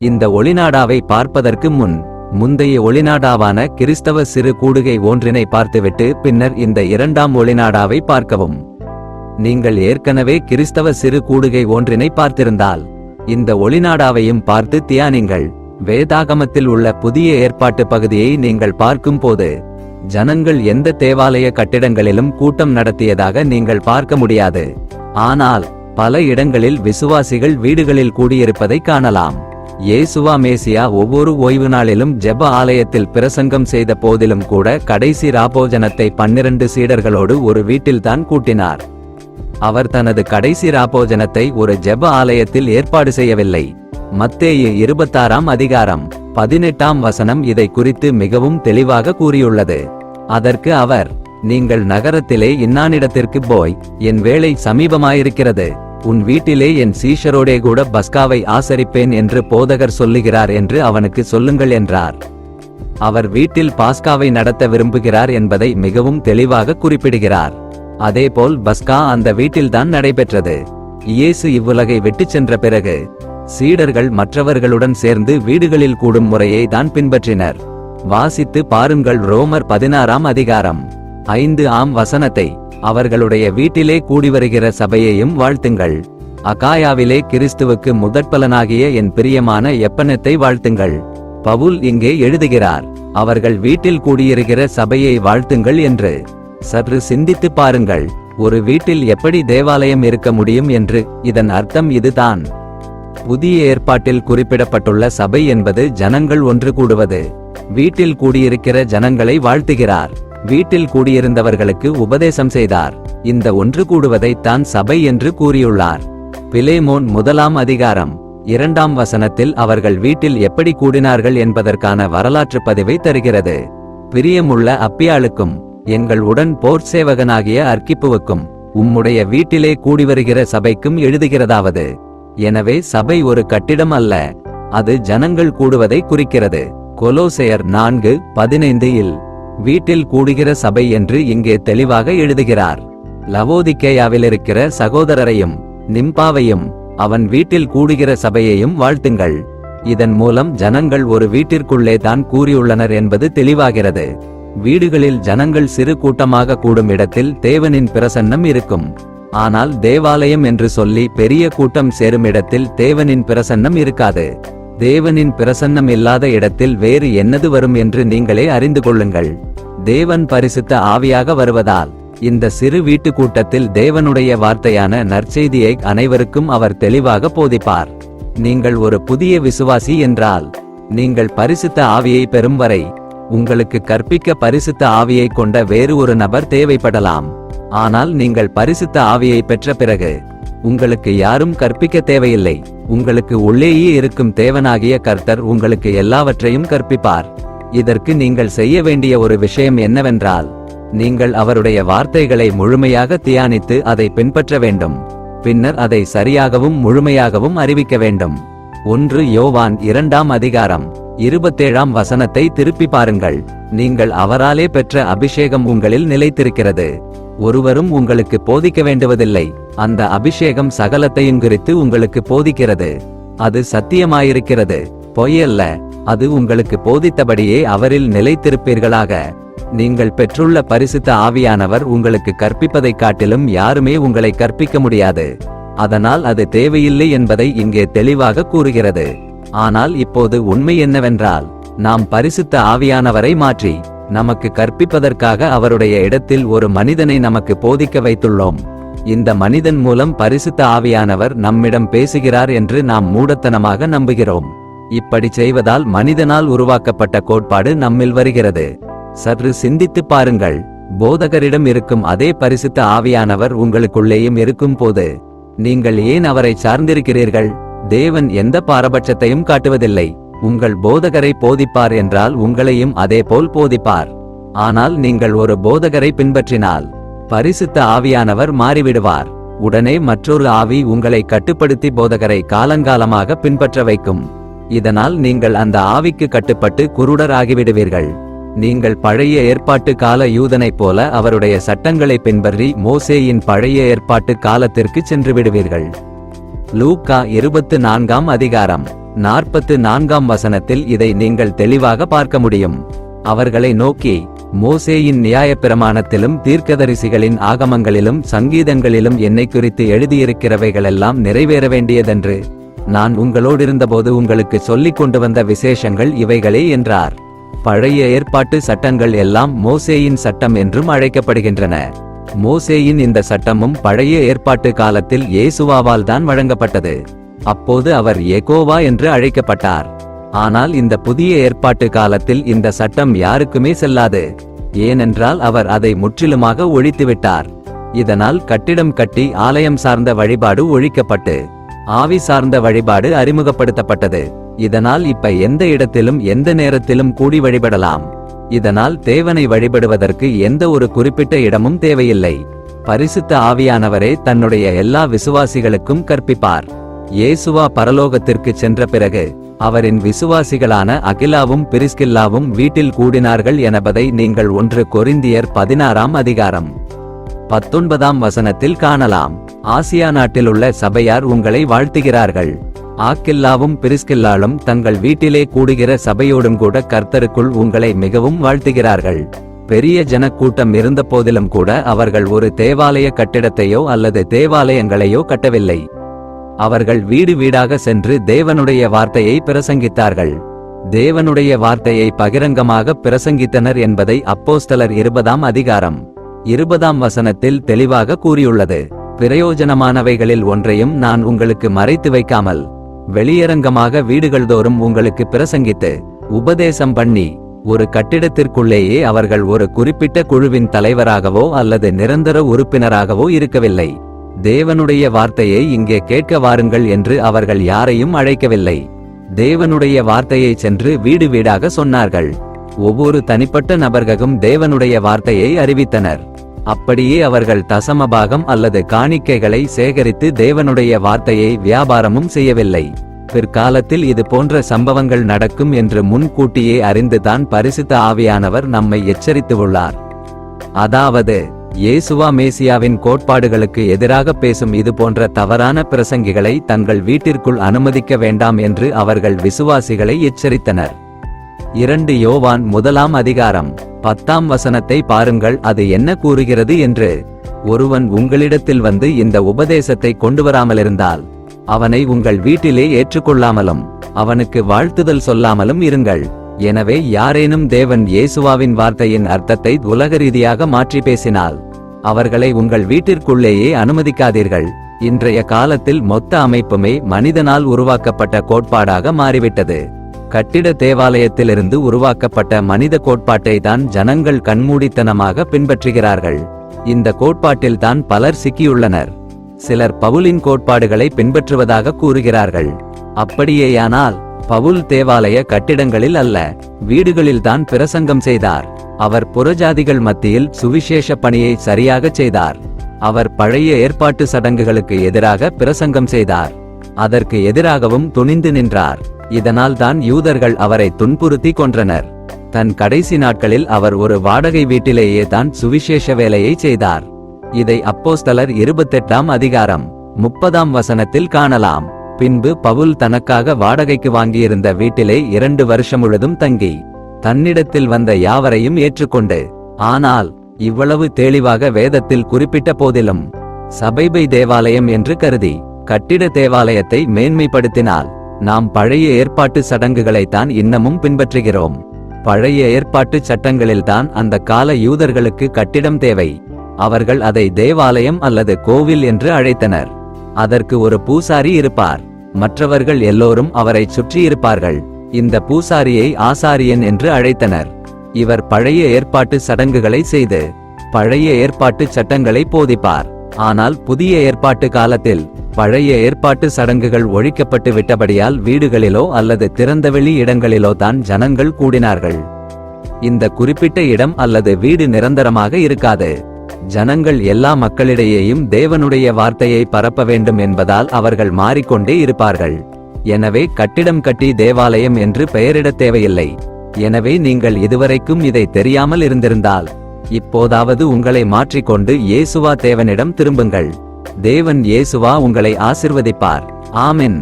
இந்த ஒளிநாடாவை பார்ப்பதற்கு முந்தைய ஒளிநாடாவான கிறிஸ்தவ சிறு கூடுகை ஒன்றினை பார்த்துவிட்டு பின்னர் இந்த இரண்டாம் ஒளிநாடாவை பார்க்கவும். நீங்கள் ஏற்கனவே கிறிஸ்தவ சிறு கூடுகை ஒன்றினை பார்த்திருந்தால் இந்த ஒளிநாடாவையும் பார்த்து தியானிங்கள். வேதாகமத்தில் உள்ள புதிய ஏற்பாட்டு பகுதியை நீங்கள் பார்க்கும் போது ஜனங்கள் எந்த தேவாலய கட்டிடங்களிலும் கூட்டம் நடத்தியதாக நீங்கள் பார்க்க முடியாது. ஆனால் பல இடங்களில் விசுவாசிகள் வீடுகளில் கூடியிருப்பதை காணலாம். இயேசுவா மேசியா ஒவ்வொரு ஓய்வு நாளிலும் ஜெப ஆலயத்தில் பிரசங்கம் செய்த போதிலும் கூட கடைசி ராபோஜனத்தை 12 சீடர்களோடு ஒரு வீட்டில்தான் கூட்டினார். அவர் தனது கடைசி ராபோஜனத்தை ஒரு ஜெப ஆலயத்தில் ஏற்பாடு செய்யவில்லை. மத்தேயு 26ஆம் அதிகாரம் 18ஆம் வசனம் இதை குறித்து மிகவும் தெளிவாக கூறியுள்ளது. அதற்கு அவர், நீங்கள் நகரத்திலே இன்னானிடத்திற்கு போய், என் வேளை சமீபமாயிருக்கிறது, உன் வீட்டிலே என் சீஷரோடே கூட பஸ்காவை ஆசரிப்பேன் என்று போதகர் சொல்லுகிறார் என்று அவனுக்கு சொல்லுங்கள் என்றார். அவர் வீட்டில் பாஸ்காவை நடத்த விரும்புகிறார் என்பதை மிகவும் தெளிவாக குறிப்பிடுகிறார். அதேபோல் பஸ்கா அந்த வீட்டில்தான் நடைபெற்றது. இயேசு இவ்வுலகை விட்டுச் சென்ற பிறகு சீடர்கள் மற்றவர்களுடன் சேர்ந்து வீடுகளில் கூடும் முறையை தான் பின்பற்றினர். வாசித்து பாருங்கள் ரோமர் 16ஆம் அதிகாரம் 5ஆம் வசனத்தை. அவர்களுடைய வீட்டிலே கூடிவருகிற சபையையும் வாழ்த்துங்கள். அகாயாவிலே கிறிஸ்துவுக்கு முதற்பலனாகிய என் பிரியமான எப்பனத்தை வாழ்த்துங்கள். பவுல் இங்கே எழுதுகிறார், அவர்கள் வீட்டில் கூடியிருக்கிற சபையை வாழ்த்துங்கள் என்று. சற்று சிந்தித்து பாருங்கள், ஒரு வீட்டில் எப்படி தேவாலயம் இருக்க முடியும் என்று. இதன் அர்த்தம் இதுதான். புதிய ஏற்பாட்டில் குறிப்பிடப்பட்டுள்ள சபை என்பது ஜனங்கள் ஒன்று கூடுவது. வீட்டில் கூடியிருக்கிற ஜனங்களை வாழ்த்துகிறார். வீட்டில் கூடியிருந்தவர்களுக்கு உபதேசம் செய்தார். இந்த ஒன்று கூடுவதை தான் சபை என்று கூறியுள்ளார். பிலேமோன் 1ஆம் அதிகாரம் 2ஆம் வசனத்தில் அவர்கள் வீட்டில் எப்படி கூடினார்கள் என்பதற்கான வரலாற்று பதிவை தருகிறது. பிரியமுள்ள அப்பியாளுக்கும் எங்கள் உடன் போர் சேவகனாகிய அர்க்கிப்புவுக்கும் உம்முடைய வீட்டிலே கூடிவருகிற சபைக்கும் எழுதுகிறதாவது. எனவே சபை ஒரு கட்டிடம் அல்ல, அது ஜனங்கள் கூடுவதை குறிக்கிறது. கொலோசையர் 4:15 வீட்டில் கூடுகிற சபை என்று இங்கே தெளிவாக எழுதுகிறார். லவோதிக்கேயாவிலிருக்கிற சகோதரரையும் நிம்பாவையும் அவன் வீட்டில் கூடுகிற சபையையும் வாழ்த்துங்கள். இதன் மூலம் ஜனங்கள் ஒரு வீட்டிற்குள்ளே தான் கூறியுள்ளனர் என்பது தெளிவாகிறது. வீடுகளில் ஜனங்கள் சிறு கூட்டமாக கூடும் இடத்தில் தேவனின் பிரசன்னம் இருக்கும். ஆனால் தேவாலயம் என்று சொல்லி பெரிய கூட்டம் சேரும் இடத்தில் தேவனின் பிரசன்னம் இருக்காது. தேவனின் பிரசன்னம் இல்லாத இடத்தில் வேறு என்னது வரும் என்று நீங்களே அறிந்து கொள்ளுங்கள். தேவன் பரிசுத்த ஆவியாக வருவதால் இந்த சிறு வீட்டு கூட்டத்தில் தேவனுடைய வார்த்தையான நற்செய்தியை அனைவருக்கும் அவர் தெளிவாக போதிப்பார். நீங்கள் ஒரு புதிய விசுவாசி என்றால் நீங்கள் பரிசுத்த ஆவியை பெறும் வரை உங்களுக்கு கற்பிக்க பரிசுத்த ஆவியை கொண்ட வேறு ஒரு நபர் தேவைப்படலாம். ஆனால் நீங்கள் பரிசுத்த ஆவியை பெற்ற பிறகு உங்களுக்கு யாரும் கற்பிக்க தேவையில்லை. உங்களுக்கு உள்ளேயே இருக்கும் தேவனாகிய கர்த்தர் உங்களுக்கு எல்லாவற்றையும் கற்பிப்பார். இதற்கு நீங்கள் செய்ய வேண்டிய ஒரு விஷயம் என்னவென்றால், நீங்கள் அவருடைய வார்த்தைகளை முழுமையாக தியானித்து அதை பின்பற்ற வேண்டும். பின்னர் அதை சரியாகவும் முழுமையாகவும் அறிவிக்க வேண்டும். 1 யோவான் 2ஆம் அதிகாரம் 27ஆம் வசனத்தை திருப்பி பாருங்கள். நீங்கள் அவராலே பெற்ற அபிஷேகம் உங்களில் நிலைத்திருக்கிறது. ஒருவரும் உங்களுக்கு போதிக்க வேண்டுவதில்லை. அந்த அபிஷேகம் சகலத்தையும் குறித்து உங்களுக்கு போதிக்கிறது. அது சத்தியமாயிருக்கிறது, பொய்யல்ல. அது உங்களுக்கு போதித்தபடியே அவரில் நிலைத்திருப்பீர்களாக. நீங்கள் பெற்றுள்ள பரிசுத்த ஆவியானவர் உங்களுக்கு கற்பிப்பதைக் காட்டிலும் யாருமே உங்களை கற்பிக்க முடியாது. அதனால் அது தேவையில்லை என்பதை இங்கே தெளிவாக கூறுகிறது. ஆனால் இப்போது உண்மை என்னவென்றால், நாம் பரிசுத்த ஆவியானவரை மாற்றி நமக்கு கற்பிப்பதற்காக அவருடைய இடத்தில் ஒரு மனிதனை நமக்கு போதிக்க வைத்துள்ளோம். இந்த மனிதன் மூலம் பரிசுத்த ஆவியானவர் நம்மிடம் பேசுகிறார் என்று நாம் மூடத்தனமாக நம்புகிறோம். இப்படி செய்வதால் மனிதனால் உருவாக்கப்பட்ட கோட்பாடு நம்மில் வருகிறது. சற்று சிந்தித்து பாருங்கள். போதகரிடம் இருக்கும் அதே பரிசுத்த ஆவியானவர் உங்களுக்குள்ளேயும் இருக்கும் போது நீங்கள் ஏன் அவரை சார்ந்திருக்கிறீர்கள்? தேவன் எந்த பாரபட்சத்தையும் காட்டுவதில்லை. உங்கள் போதகரை போதிப்பார் என்றால் உங்களையும் அதே போல் போதிப்பார். ஆனால் நீங்கள் ஒரு போதகரை பின்பற்றினால் பரிசுத்த ஆவியானவர் மாறிவிடுவார். உடனே மற்றொரு ஆவி உங்களை கட்டுப்படுத்தி போதகரை காலங்காலமாக பின்பற்ற வைக்கும். இதனால் நீங்கள் அந்த ஆவிக்கு கட்டுப்பட்டு குருடர் ஆகிவிடுவீர்கள். நீங்கள் பழைய ஏற்பாட்டு கால யூதனைப் போல அவருடைய சட்டங்களை பின்பற்றி மோசேயின் பழைய ஏற்பாட்டு காலத்திற்கு சென்று விடுவீர்கள். லூக்கா 24ஆம் அதிகாரம் 44ஆம் வசனத்தில் இதை நீங்கள் தெளிவாக பார்க்க முடியும். அவர்களை நோக்கி, மோசேயின் நியாயப்பிரமாணத்திலும் தீர்க்கதரிசிகளின் ஆகமங்களிலும் சங்கீதங்களிலும் என்னை குறித்து எழுதியிருக்கிறவைகளெல்லாம் நிறைவேற வேண்டியதென்று நான் உங்களோடிருந்தபோது உங்களுக்கு சொல்லிக் கொண்டு வந்த விசேஷங்கள் இவைகளே என்றார். பழைய ஏற்பாட்டு சட்டங்கள் எல்லாம் மோசேயின் சட்டம் என்றும் அழைக்கப்படுகின்றன. மோசேயின் இந்த சட்டமும் பழைய ஏற்பாட்டு காலத்தில் இயேசுவாவால் தான் வழங்கப்பட்டது. அப்போது அவர் யெகோவா என்று அழைக்கப்பட்டார். ஆனால் இந்த புதிய ஏற்பாட்டு காலத்தில் இந்த சட்டம் யாருக்குமே செல்லாது. ஏனென்றால் அவர் அதை முற்றிலுமாக ஒழித்துவிட்டார். இதனால் கட்டிடம் கட்டி ஆலயம் சார்ந்த வழிபாடு ஒழிக்கப்பட்டு ஆவி சார்ந்த வழிபாடு அறிமுகப்படுத்தப்பட்டது. இதனால் இப்ப எந்த இடத்திலும் எந்த நேரத்திலும் கூடி வழிபடலாம். இதனால் தேவனை வழிபடுவதற்கு எந்த ஒரு குறிப்பிட்ட இடமும் தேவையில்லை. பரிசுத்த ஆவியானவரே தன்னுடைய எல்லா விசுவாசிகளுக்கும் கற்பிப்பார். இயேசுவா பரலோகத்திற்கு சென்ற பிறகு அவரின் விசுவாசிகளான அகிலாவும் பிரிஸ்கில்லாவும் வீட்டில் கூடினார்கள் என்பதை நீங்கள் 1 கொரிந்தியர் 16ஆம் அதிகாரம் 19ஆம் வசனத்தில் காணலாம். ஆசியா நாட்டிலுள்ள சபையார் உங்களை வாழ்த்துகிறார்கள். ஆக்கில்லாவும் பிரிஸ்கில்லாலும் தங்கள் வீட்டிலே கூடுகிற சபையோடும் கூட கர்த்தருக்குள் உங்களை மிகவும் வாழ்த்துகிறார்கள். பெரிய ஜனக்கூட்டம் இருந்த போதிலும் கூட அவர்கள் ஒரு தேவாலய கட்டிடத்தையோ அல்லது தேவாலயங்களையோ கட்டவில்லை. அவர்கள் வீடு வீடாக சென்று தேவனுடைய வார்த்தையை பிரசங்கித்தார்கள். தேவனுடைய வார்த்தையை பகிரங்கமாக பிரசங்கித்தனர் என்பதை அப்போஸ்தலர் 20ஆம் அதிகாரம் 20ஆம் வசனத்தில் தெளிவாக கூறியுள்ளது. பிரயோஜனமானவைகளில் ஒன்றையும் நான் உங்களுக்கு மறைத்து வைக்காமல் வெளியரங்கமாக வீடுகள்தோறும் உங்களுக்கு பிரசங்கித்து உபதேசம் பண்ணி, ஒரு கட்டிடத்திற்குள்ளேயே அவர்கள் ஒரு குறிப்பிட்ட குழுவின் தலைவராகவோ அல்லது நிரந்தர உறுப்பினராகவோ இருக்கவில்லை. தேவனுடைய வார்த்தையை இங்கே கேட்க வாருங்கள் என்று அவர்கள் யாரையும் அழைக்கவில்லை. தேவனுடைய வார்த்தையை சென்று வீடு வீடாக சொன்னார்கள். ஒவ்வொரு தனிப்பட்ட நபர்களும் தேவனுடைய வார்த்தையை அறிவித்தனர். அப்படியே அவர்கள் தசமபாகம் அல்லது காணிக்கைகளை சேகரித்து தேவனுடைய வார்த்தையை வியாபாரமும் செய்யவில்லை. பிற்காலத்தில் இது போன்ற சம்பவங்கள் நடக்கும் என்று முன்கூட்டியே அறிந்துதான் பரிசுத்த ஆவியானவர் நம்மை எச்சரித்துள்ளார். அதாவது இயேசுவா மேசியாவின் கோட்பாடுகளுக்கு எதிராக பேசும் இது போன்ற தவறான பிரசங்கிகளை தங்கள் வீட்டிற்குள் அனுமதிக்க வேண்டாம் என்று அவர்கள் விசுவாசிகளை எச்சரித்தனர். 2 யோவான் 1ஆம் அதிகாரம் 10ஆம் வசனத்தை பாருங்கள். அது என்ன கூறுகிறது என்று. ஒருவன் உங்களிடத்தில் வந்து இந்த உபதேசத்தை கொண்டு வராமலிருந்தால் அவனை உங்கள் வீட்டிலே ஏற்றுக்கொள்ளாமலும் அவனுக்கு வாழ்த்துதல் சொல்லாமலும் இருங்கள். எனவே யாரேனும் தேவன் இயேசுவாவின் வார்த்தையின் அர்த்தத்தை உலக ரீதியாக மாற்றி பேசினால் அவர்களை உங்கள் வீட்டிற்குள்ளேயே அனுமதிக்காதீர்கள். இன்றைய காலத்தில் மொத்த அமைப்புமே மனிதனால் உருவாக்கப்பட்ட கோட்பாடாக மாறிவிட்டது. கட்டிட தேவாலயத்திலிருந்து உருவாக்கப்பட்ட மனித கோட்பாட்டை தான் ஜனங்கள் கண்மூடித்தனமாக பின்பற்றுகிறார்கள். இந்த கோட்பாட்டில் தான் பலர் சிக்கியுள்ளனர். சிலர் பவுலின் கோட்பாடுகளை பின்பற்றுவதாக கூறுகிறார்கள். அப்படியேயானால் பவுல் தேவாலய கட்டிடங்களில் அல்ல, வீடுகளில்தான் பிரசங்கம் செய்தார். அவர் புறஜாதிகள் மத்தியில் சுவிசேஷ பணியை சரியாக செய்தார். அவர் பழைய ஏற்பாட்டு சடங்குகளுக்கு எதிராக பிரசங்கம் செய்தார். அதற்கு எதிராகவும் துணிந்து நின்றார். இதனால் தான் யூதர்கள் அவரை துன்புறுத்தி கொன்றனர். தன் கடைசி நாட்களில் அவர் ஒரு வாடகை வீட்டிலேயே தான் சுவிசேஷ வேலையை செய்தார். இதை அப்போஸ்தலர் 28ஆம் அதிகாரம் 30ஆம் வசனத்தில் காணலாம். பின்பு பவுல் தனக்காக வாடகைக்கு வாங்கியிருந்த வீட்டிலே 2 வருஷம் முழுதும் தங்கி தன்னிடத்தில் வந்த யாவரையும் ஏற்றுக்கொண்டு, ஆனால் இவ்வளவு தெளிவாக வேதத்தில் குறிப்பிட்ட போதிலும் சபைபை தேவாலயம் என்று கருதி கட்டிட தேவாலயத்தை மேன்மைப்படுத்தினால் நாம் பழைய ஏற்பாட்டு சடங்குகளைத்தான் இன்னமும் பின்பற்றுகிறோம். பழைய ஏற்பாட்டு சட்டங்களில்தான் அந்த கால யூதர்களுக்கு கட்டிடம் தேவை. அவர்கள் அதை தேவாலயம் அல்லது கோவில் என்று அழைத்தனர். அதற்கு ஒரு பூசாரி இருப்பார். மற்றவர்கள் எல்லோரும் அவரை சுற்றி இருப்பார்கள். இந்த பூசாரியை ஆசாரியன் என்று அழைத்தனர். இவர் பழைய ஏற்பாட்டு சடங்குகளை செய்து பழைய ஏற்பாட்டு சட்டங்களை போதிப்பார். ஆனால் புதிய ஏற்பாட்டு காலத்தில் பழைய ஏற்பாட்டு சடங்குகள் ஒழிக்கப்பட்டு விட்டபடியால் வீடுகளிலோ அல்லது திறந்தவெளி இடங்களிலோ தான் ஜனங்கள் கூடினார்கள். இந்த குறிப்பிட்ட இடம் அல்லது வீடு நிரந்தரமாக இருக்காது. ஜனங்கள் எல்லா மக்களிடையேயும் தேவனுடைய வார்த்தையை பரப்ப வேண்டும் என்பதால் அவர்கள் மாறிக்கொண்டே இருப்பார்கள். எனவே கட்டிடம் கட்டி தேவாலயம் என்று பெயரிடத் தேவையில்லை. எனவே நீங்கள் இதுவரைக்கும் இதை தெரியாமல் இருந்திருந்தால் இப்போதாவது உங்களை மாற்றிக்கொண்டு இயேசுவா தேவனிடம் திரும்புங்கள். தேவன் இயேசுவா உங்களை ஆசிர்வதிப்பார். ஆமென்.